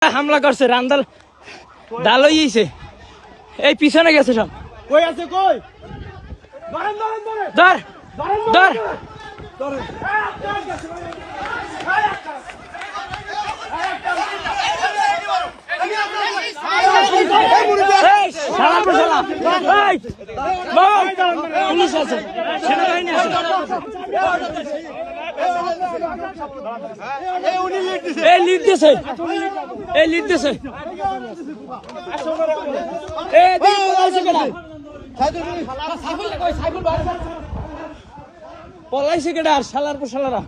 হামলা করছে রান্দাল ডাল হইছে এই পিছনে গেছে সব কই আছে কই ধর ধর পুলিশ আছে সেনাবাহিনী আছে এই লিড দিছে পলাইছে কেডা আর শালার পর শালারা